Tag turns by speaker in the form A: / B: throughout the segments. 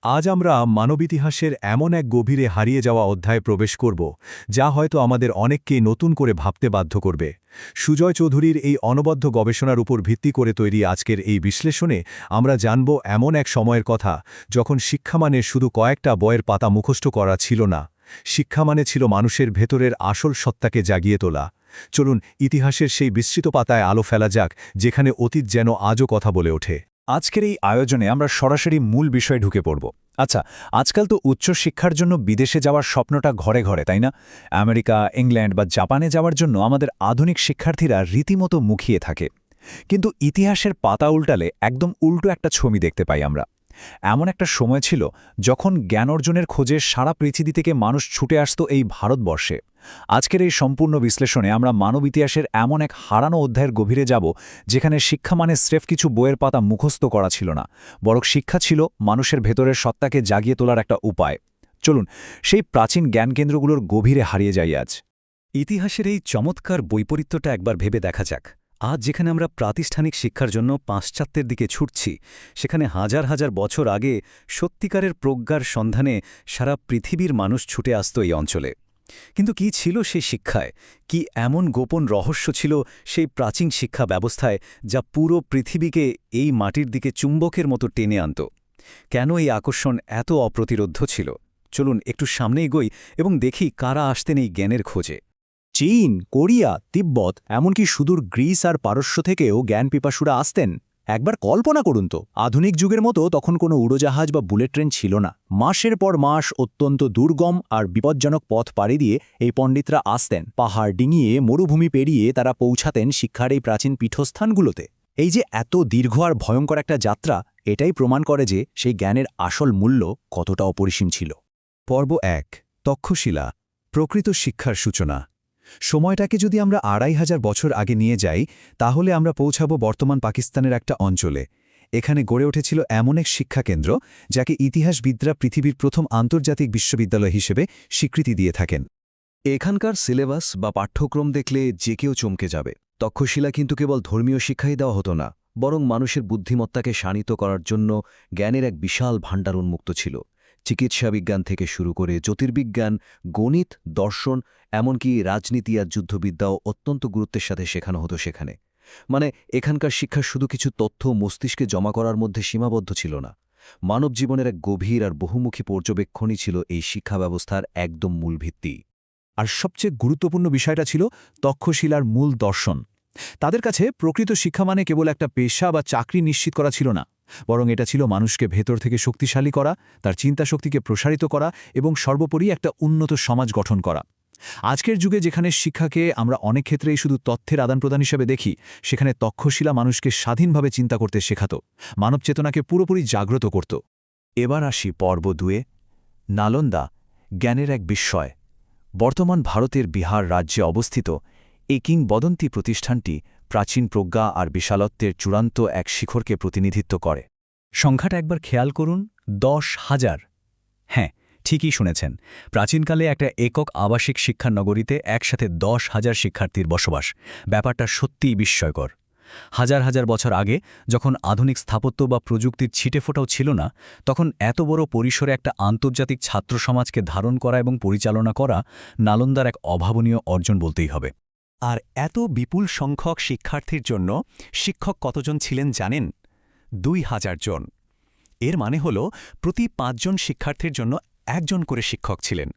A: আজ আমরা মানবিতিহাসের এমন এক গভীরে হারিয়ে যাওয়া অধ্যায়ে প্রবেশ করব যা হয়তো আমাদের অনেককেই নতুন করে ভাবতে বাধ্য করবে। সুজয় চৌধুরীর এই অনবদ্য গবেষণার উপর ভিত্তি করে তৈরি আজকের এই বিশ্লেষণে আমরা জানব এমন এক সময়ের কথা যখন শিক্ষা মানে শুধু কয়েকটা বইয়ের পাতা মুখস্থ করা ছিল না, শিক্ষা মানে ছিল মানুষের ভেতরের আসল সত্তাকে জাগিয়ে তোলা। চলুন ইতিহাসের সেই বিস্তৃত পাতায় আলো ফেলা যাক, যেখানে অতীত যেন আজও কথা বলে ওঠে।
B: আজকের এই আয়োজনে আমরা সরাসরি মূল বিষয়ে ঢুকে পড়ব। আচ্ছা, আজকাল তো উচ্চশিক্ষার জন্য বিদেশে যাওয়ার স্বপ্নটা ঘরে ঘরে, তাই না? আমেরিকা, ইংল্যান্ড বা জাপানে যাওয়ার জন্য আমাদের আধুনিক শিক্ষার্থীরা রীতিমতো মুখিয়ে থাকে। কিন্তু ইতিহাসের পাতা উল্টালে একদম উল্টো একটা ছবি দেখতে পাই আমরা। এমন একটা সময় ছিল যখন জ্ঞান অর্জনের খোঁজে সারা পৃথিবী থেকে মানুষ ছুটে আসত এই ভারতবর্ষে। আজকের এই সম্পূর্ণ বিশ্লেষণে আমরা মানব ইতিহাসের এমন এক হারানো অধ্যায়ের গভীরে যাব, যেখানে শিক্ষা মানে স্রেফ কিছু বইয়ের পাতা মুখস্থ করা ছিল না, বরং শিক্ষা ছিল মানুষের ভেতরের সত্তাকে জাগিয়ে তোলার একটা উপায়। চলুন সেই প্রাচীন জ্ঞানকেন্দ্রগুলোর গভীরে হারিয়ে যাই আজ।
C: ইতিহাসের এই চমৎকার বৈপরীত্যটা একবার ভেবে দেখা যাক। আজ যেখানে আমরা প্রাতিষ্ঠানিক শিক্ষার জন্য পাশ্চাত্যের দিকে ছুটছি, সেখানে হাজার হাজার বছর আগে সত্যিকারের প্রজ্ঞার সন্ধানে সারা পৃথিবীর মানুষ ছুটে আসত এই অঞ্চলে। কিন্তু কি ছিল সেই শিক্ষায়? কি এমন গোপন রহস্য ছিল সেই প্রাচীন শিক্ষা ব্যবস্থায়, যা পুরো পৃথিবীকে এই মাটির দিকে চুম্বকের মতো টেনে আনত? কেন এই আকর্ষণ এত অপ্রতিরোধ্য ছিল? চলুন একটু সামনে এগোই এবং দেখি কারা আসতেন এই জ্ঞানের খোঁজে।
B: চীন, কোরিয়া, তিব্বত, এমনকি সুদূর গ্রিস আর পারস্য থেকেও জ্ঞান পিপাসুরা আসতেন। একবার কল্পনা করুন তো, আধুনিক যুগের মতো তখন কোনো উড়োজাহাজ বা বুলেট ট্রেন ছিল না। মাসের পর মাস অত্যন্ত দুর্গম আর বিপজ্জনক পথ পাড়ি দিয়ে এই পণ্ডিতরা আসতেন। পাহাড় ডিঙিয়ে, মরুভূমি পেরিয়ে তারা পৌঁছাতেন শিক্ষার এই প্রাচীন পীঠস্থানগুলোতে। এই যে এত দীর্ঘ আর ভয়ঙ্কর একটা যাত্রা, এটাই প্রমাণ করে যে সেই জ্ঞানের আসল মূল্য কতটা অপরিসীম ছিল।
A: পর্ব ১, তক্ষশিলা, প্রকৃত শিক্ষার সূচনা। সময়টাকে যদি আমরা ২৫০০ বছর আগে নিয়ে যাই, তাহলে আমরা পৌঁছাব বর্তমান পাকিস্তানের একটা অঞ্চলে। এখানে গড়ে উঠেছিল এমন এক শিক্ষাকেন্দ্র যাকে ইতিহাসবিদরা পৃথিবীর প্রথম আন্তর্জাতিক বিশ্ববিদ্যালয় হিসেবে স্বীকৃতি দিয়ে থাকেন।
D: এখানকার সিলেবাস বা পাঠ্যক্রম দেখলে যে কেউ চমকে যাবে। তক্ষশিলা কিন্তু কেবল ধর্মীয় শিক্ষাই দেওয়া হতো না, বরং মানুষের বুদ্ধিমত্তাকে শানিত করার জন্য জ্ঞানের এক বিশাল ভাণ্ডার উন্মুক্ত ছিল। চিকিৎসা বিজ্ঞান থেকে শুরু করে জ্যোতির্বিজ্ঞান, গণিত, দর্শন, এমনকি রাজনীতি আর যুদ্ধবিদ্যাও অত্যন্ত গুরুত্বের সাথে শেখানো হতো সেখানে। মানে এখানকার শিক্ষা শুধু কিছু তথ্য মস্তিষ্কে জমা করার মধ্যে সীমাবদ্ধ ছিল না, মানব জীবনের এক গভীর আর বহুমুখী পর্যবেক্ষণই ছিল এই শিক্ষা ব্যবস্থার একদম মূল ভিত্তি।
B: আর সবচেয়ে গুরুত্বপূর্ণ বিষয়টা ছিল তক্ষশিলার মূল দর্শন। তাদের কাছে প্রকৃত শিক্ষা মানে কেবল একটা পেশা বা চাকরি নিশ্চিত করা ছিল না, বরং এটা ছিল মানুষকে ভেতর থেকে শক্তিশালী করা, তার চিন্তাশক্তিকে প্রসারিত করা এবং সর্বোপরি একটা উন্নত সমাজ গঠন করা। আজকের যুগে যেখানে শিক্ষাকে আমরা অনেক ক্ষেত্রেই শুধু তথ্যের আদান প্রদান হিসেবে দেখি, সেখানে তক্ষশিলা মানুষকে স্বাধীনভাবে চিন্তা করতে শেখাত, মানব চেতনাকে পুরোপুরি জাগ্রত করত।
A: এবার আসি পর্ব ২, নালন্দা, জ্ঞানের এক বিস্ময়। বর্তমান ভারতের বিহার রাজ্যে অবস্থিত এই কিংবদন্তি প্রতিষ্ঠানটি প্রাচীন প্রজ্ঞা আর বিশালত্বের চূড়ান্ত এক শিখরকে প্রতিনিধিত্ব করে।
C: সংখ্যাটা একবার খেয়াল করুন, ১০,০০০। হ্যাঁ, ঠিকই শুনেছেন। প্রাচীনকালে একটা একক আবাসিক শিক্ষার নগরীতে একসাথে ১০,০০০ শিক্ষার্থীর বসবাস। ব্যাপারটা সত্যিই বিস্ময়কর। হাজার হাজার বছর আগে, যখন আধুনিক স্থাপত্য বা প্রযুক্তির ছিটেফোঁটাও ছিল না, তখন এত বড় পরিসরে একটা আন্তর্জাতিক ছাত্র সমাজকে ধারণ করা এবং পরিচালনা করা নালন্দার এক অভাবনীয় অর্জন বলতেই হবে। আর এত বিপুল সংখ্যক শিক্ষার্থীর জন্য শিক্ষক কতজন ছিলেন জানেন? ২,০০০ জন। এর মানে হল প্রতি ৫ জন শিক্ষার্থীর জন্য একজন করে শিক্ষক ছিলেন।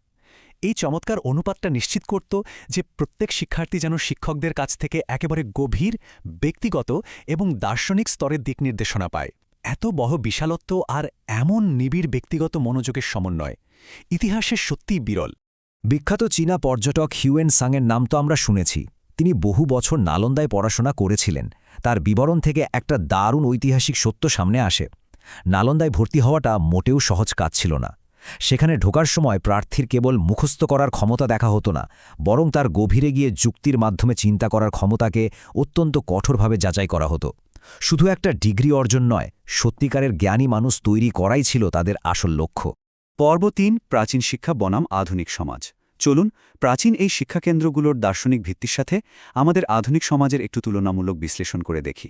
C: এই চমৎকার অনুপাতটা নিশ্চিত করত যে প্রত্যেক শিক্ষার্থী যেন শিক্ষকদের কাছ থেকে একেবারে গভীর, ব্যক্তিগত এবং দার্শনিক স্তরের দিক নির্দেশনা পায়। এত বড় বিশালত্ব আর এমন নিবিড় ব্যক্তিগত মনোযোগের সমন্বয় ইতিহাসের সত্যিই বিরল।
B: বিখ্যাত চীনা পর্যটক হিউয়েন সাংয়ের নাম তো আমরা শুনেছি। তিনি বহু বছর নালন্দায় পড়াশোনা করেছিলেন। তার বিবরণ থেকে একটা দারুণ ঐতিহাসিক সত্য সামনে আসে। নালন্দায় ভর্তি হওয়াটা মোটেও সহজ কাজ ছিল না। সেখানে ঢোকার সময় প্রার্থীর কেবল মুখস্থ করার ক্ষমতা দেখা হতো না, বরং তার গভীরে গিয়ে যুক্তির মাধ্যমে চিন্তা করার ক্ষমতাকে অত্যন্ত কঠোরভাবে যাচাই করা হতো। শুধু একটা ডিগ্রি অর্জন নয়, সত্যিকারের জ্ঞানী মানুষ তৈরি করাই ছিল তাদের আসল লক্ষ্য।
E: পর্ব ৩, প্রাচীন শিক্ষা বনাম আধুনিক সমাজ। চলুন প্রাচীন এই শিক্ষাকেন্দ্রগুলোর দার্শনিক ভিত্তির সাথে আমাদের আধুনিক সমাজের একটু তুলনামূলক বিশ্লেষণ করে দেখি।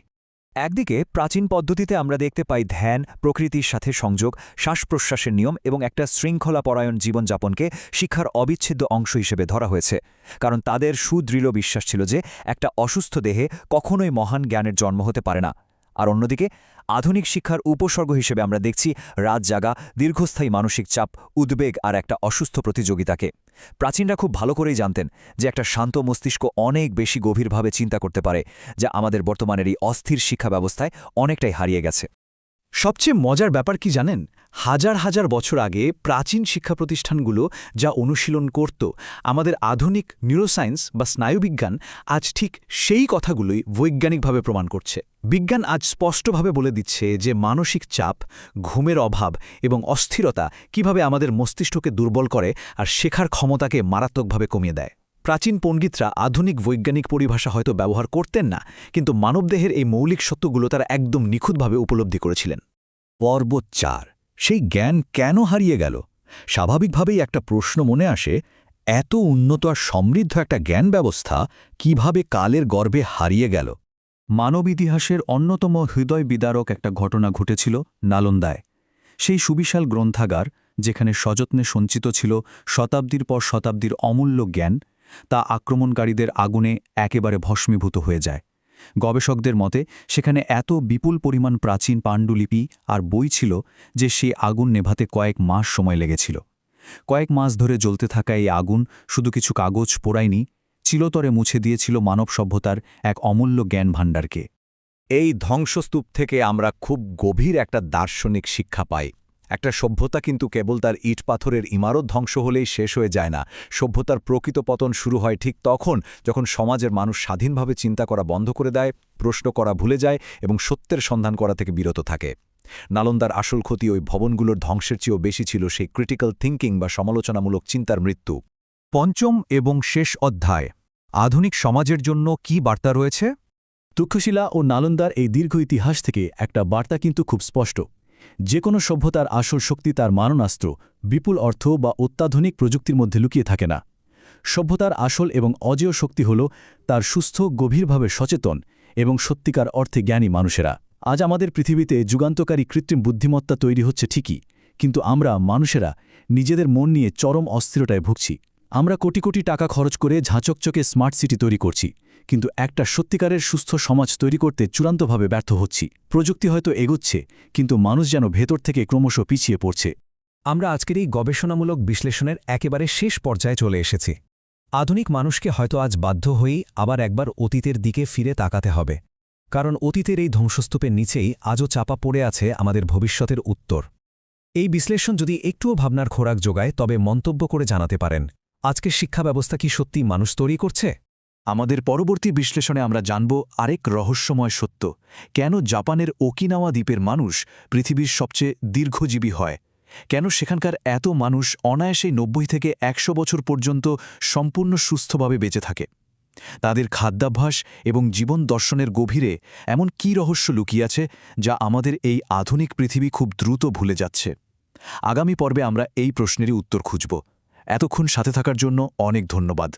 B: একদিকে প্রাচীন পদ্ধতিতে আমরা দেখতে পাই ধ্যান, প্রকৃতির সাথে সংযোগ, শ্বাস-প্রশ্বাসের নিয়ম এবং একটা শৃঙ্খলাপরায়ণ জীবনযাপনকে শিক্ষার অবিচ্ছেদ্য অংশ হিসেবে ধরা হয়েছে, কারণ তাদের সুদৃঢ় বিশ্বাস ছিল যে একটা অসুস্থ দেহে কখনোই মহান জ্ঞানের জন্ম হতে পারে না। আর অন্যদিকে আধুনিক শিক্ষার উপসর্গ হিসেবে আমরা দেখছি রাত জাগা, দীর্ঘস্থায়ী মানসিক চাপ, উদ্বেগ আর একটা অসুস্থ প্রতিযোগিতাকে। প্রাচীনরা খুব ভালো করেই জানতেন যে একটা শান্ত মস্তিষ্ক অনেক বেশি গভীরভাবে চিন্তা করতে পারে, যা আমাদের বর্তমানের এই অস্থির শিক্ষা ব্যবস্থায় অনেকটাই হারিয়ে গেছে।
C: সবচেয়ে মজার ব্যাপার কি জানেন? হাজার হাজার বছর আগে প্রাচীন শিক্ষা প্রতিষ্ঠানগুলো যা অনুশীলন করত, আমাদের আধুনিক নিউরোসায়েন্স বা স্নায়ুবিজ্ঞান আজ ঠিক সেই কথাগুলোই বৈজ্ঞানিকভাবে প্রমাণ করছে। বিজ্ঞান আজ স্পষ্টভাবে বলে দিচ্ছে যে মানসিক চাপ, ঘুমের অভাব এবং অস্থিরতা কিভাবে আমাদের মস্তিষ্ককে দুর্বল করে আর শেখার ক্ষমতাকে মারাত্মকভাবে কমিয়ে দেয়। প্রাচীন পণ্ডিতরা আধুনিক বৈজ্ঞানিক পরিভাষা হয়তো ব্যবহার করতেন না, কিন্তু মানবদেহের এই মৌলিক সত্যগুলো তারা একদম নিখুঁতভাবে উপলব্ধি করেছিলেন।
A: পর্ব 4, সেই জ্ঞান কেন হারিয়ে গেল? স্বাভাবিকভাবেই একটা প্রশ্ন মনে আসে, এত উন্নত আর সমৃদ্ধ একটা জ্ঞান ব্যবস্থা কিভাবে কালের গর্ভে হারিয়ে গেল?
E: মানব ইতিহাসের অন্যতম হৃদয় বিদারক একটা ঘটনা ঘটেছিল নালন্দায়। সেই সুবিশাল গ্রন্থাগার, যেখানে সযত্নে সঞ্চিত ছিল শতাব্দীর পর শতাব্দীর অমূল্য জ্ঞান, তা আক্রমণকারীদের আগুনে একেবারে ভস্মীভূত হয়ে যায়। গবেষকদের মতে সেখানে এত বিপুল পরিমাণ প্রাচীন পাণ্ডুলিপি আর বই ছিল যে সেই আগুন নেভাতে কয়েক মাস সময় লেগেছিল। কয়েক মাস ধরে জ্বলতে থাকা এই আগুন শুধু কিছু কাগজ পোড়ায়নি, চিরতরে মুছে দিয়েছিল মানব সভ্যতার এক অমূল্য জ্ঞান ভাণ্ডারকে।
B: এই ধ্বংসস্তূপ থেকে আমরা খুব গভীর একটা দার্শনিক শিক্ষা পাই। একটা সভ্যতা কিন্তু কেবল তার ইট পাথরের ইমারত ধ্বংস হলেই শেষ হয়ে যায় না। সভ্যতার প্রকৃত পতন শুরু হয় ঠিক তখন, যখন সমাজের মানুষ স্বাধীনভাবে চিন্তা করা বন্ধ করে দেয়, প্রশ্ন করা ভুলে যায় এবং সত্যের সন্ধান করা থেকে বিরত থাকে। নালন্দার আসল ক্ষতি ওই ভবনগুলোর ধ্বংসের চেয়েও বেশি ছিল সেই ক্রিটিক্যাল থিঙ্কিং বা সমালোচনামূলক চিন্তার মৃত্যু।
A: পঞ্চম এবং শেষ অধ্যায়, আধুনিক সমাজের জন্য কি বার্তা রয়েছে?
C: তক্ষশিলা ও নালন্দার এই দীর্ঘ ইতিহাস থেকে একটা বার্তা কিন্তু খুব স্পষ্ট। যে কোনো সভ্যতার আসল শক্তি তার মারণাস্ত্র, বিপুল অর্থ বা অত্যাধুনিক প্রযুক্তির মধ্যে লুকিয়ে থাকে না। সভ্যতার আসল এবং অজেয় শক্তি হল তার সুস্থ, গভীরভাবে সচেতন এবং সত্যিকার অর্থে জ্ঞানী মানুষেরা। আজ আমাদের পৃথিবীতে যুগান্তকারী কৃত্রিম বুদ্ধিমত্তা তৈরি হচ্ছে ঠিকই, কিন্তু আমরা মানুষেরা নিজেদের মন নিয়ে চরম অস্থিরতায় ভুগছি। আমরা কোটি কোটি টাকা খরচ করে ঝাঁচকচকে স্মার্ট সিটি তৈরি করছি, কিন্তু একটা সত্যিকারের সুস্থ সমাজ তৈরি করতে চূড়ান্তভাবে ব্যর্থ হচ্ছি। প্রযুক্তি হয়তো এগোচ্ছে, কিন্তু মানুষ যেন ভেতর থেকে ক্রমশ পিছিয়ে পড়ছে।
F: আমরা আজকের এই গবেষণামূলক বিশ্লেষণের একেবারে শেষ পর্যায়ে চলে এসেছি। আধুনিক মানুষকে হয়তো আজ বাধ্য হয়েই আবার একবার অতীতের দিকে ফিরে তাকাতে হবে, কারণ অতীতের এই ধ্বংসস্তূপের নিচেই আজও চাপা পড়ে আছে আমাদের ভবিষ্যতের উত্তর। এই বিশ্লেষণ যদি একটুও ভাবনার খোরাক যোগায়, তবে মন্তব্য করে জানাতে পারেন, আজকের শিক্ষা ব্যবস্থা কি সত্যি মানুষ তৈরি করছে?
A: আমাদের পরবর্তী বিশ্লেষণে আমরা জানব আরেক রহস্যময় সত্য, কেন জাপানের ওকিনাওয়া দ্বীপের মানুষ পৃথিবীর সবচেয়ে দীর্ঘজীবী হয়, কেন সেখানকার এত মানুষ অনায়াসেই 90 থেকে 100 বছর পর্যন্ত সম্পূর্ণ সুস্থভাবে বেঁচে থাকে। তাদের খাদ্যাভ্যাস এবং জীবন দর্শনের গভীরে এমন কী রহস্য লুকিয়ে আছে যা আমাদের এই আধুনিক পৃথিবী খুব দ্রুত ভুলে যাচ্ছে। আগামী পর্বে আমরা এই প্রশ্নেরই উত্তর খুঁজব। এতক্ষণ সাথে থাকার জন্য অনেক ধন্যবাদ।